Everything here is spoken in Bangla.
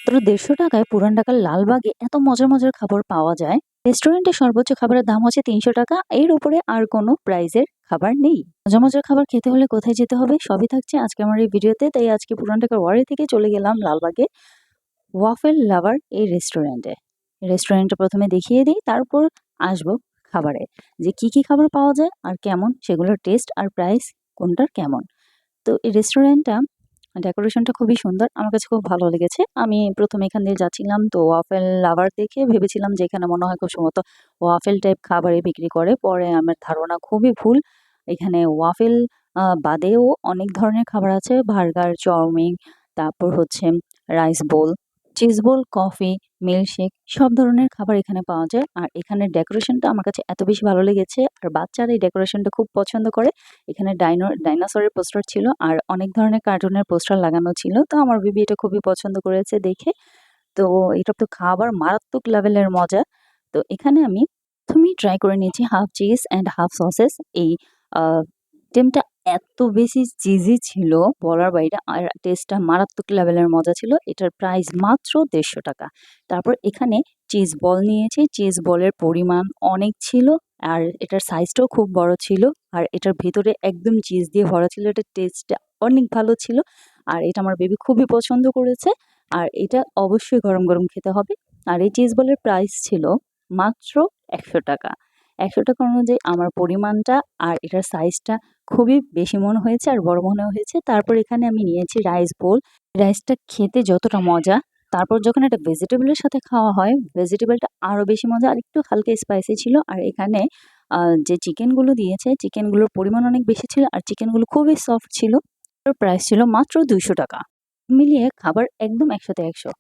মাত্র ১৫০ টাকায় পুরান ঢাকার লালবাগে এত মজার মজার খাবার পাওয়া যায়। রেস্টুরেন্টে সর্বোচ্চ খাবারের দাম হচ্ছে ৩০০ টাকা। এর উপরে আর কোনো প্রাইজের খাবার নেই। মজার মজার খাবার খেতে হলে কোথায় যেতে হবে সবই থাকছে আজকে আমার এই ভিডিওতে। তাই আজকে পুরান ঢাকার ওয়ারি থেকে চলে গেলাম লালবাগে ওয়াফেল লাভার এই রেস্টুরেন্টে। রেস্টুরেন্টটা প্রথমে দেখিয়ে দিই, তারপর আসবো খাবারে, যে কি কি খাবার পাওয়া যায় আর কেমন সেগুলোর টেস্ট আর প্রাইস কোনটার কেমন। তো এই রেস্টুরেন্টটা ডেকোরেশনটা খুবই সুন্দর। আমার কাছে খুব ভালো লেগেছে। আমি ১ম এখান দিয়ে যাচ্ছিলাম, তো ওয়াফেল লাভার দেখে ভেবেছিলাম যে এখানে মনে হয় খুব সম্ভবত ওয়াফেল টাইপ খাবারই বিক্রি করে। পরে আমার ধারণা খুবই ভুল। এখানে ওয়াফেল বাদেও অনেক ধরনের খাবার আছে। বার্গার, চাউমিন, তারপর হচ্ছে রাইস বোল, চিজ বোল, কফি, মিল্কশেক সব ধরনের খাবার এখানে পাওয়া যায়। আর এখানের ডেকোরেশনটা আমার কাছে এত বেশি ভালো লেগেছে। আর বাচ্চারা এই ডেকোরেশনটা খুব পছন্দ করে। এখানে ডাইনোসরের পোস্টার ছিল আর অনেক ধরনের কার্টুনের পোস্টার লাগানো ছিল। তো আমার বেবি এটা খুবই পছন্দ করেছে দেখে। তো এটা তো খাবার মারাত্মক লেভেলের মজা। তো এখানে আমি ১ম এই ট্রাই করে নিয়েছি half cheese and half sausages. এই আ আইটেমটা এত বেশি চিজি ছিল বলার বাইরে, আর টেস্টটা মারাত্মক লেভেলের মজা ছিল। এটার প্রাইস মাত্র ৳১৫০ টাকা। তারপর এখানে চিজ বল নিয়েছি। চিজ বলের পরিমাণ অনেক ছিল আর এটার সাইজটাও খুব বড় ছিল। আর এটার ভেতরে একদম চিজ দিয়ে ভরা ছিল। এটার টেস্টটা অনেক ভালো ছিল। আর এটা আমার বেবি খুবই পছন্দ করেছে। আর এটা অবশ্যই গরম, গরম খেতে হবে। আর এই চিজ বলের প্রাইস ছিল মাত্র ৳১০০ টাকা। ৳১০০ টাকা অনুযায়ী আমার পরিমাণটা আর এটার সাইজটা খুবই বেশি মনে হয়েছে আর বড় মনে হয়েছে। তারপর এখানে আমি নিয়েছি রাইস বোল। রাইসটা খেতে যতটা মজা, তারপর যখন এটা ভেজিটেবলের সাথে খাওয়া হয়, ভেজিটেবলটা আরো বেশি মজা আর একটু হালকা স্পাইসি ছিল। আর এখানে যে চিকেনগুলো দিয়েছে, চিকেনগুলোর পরিমাণ অনেক বেশি ছিল আর চিকেনগুলো খুবই সফট ছিল। এটার প্রাইস ছিল মাত্র ৳২০০ টাকা। মিলিয়ে খাবার একদম ১০০ তে ১০০।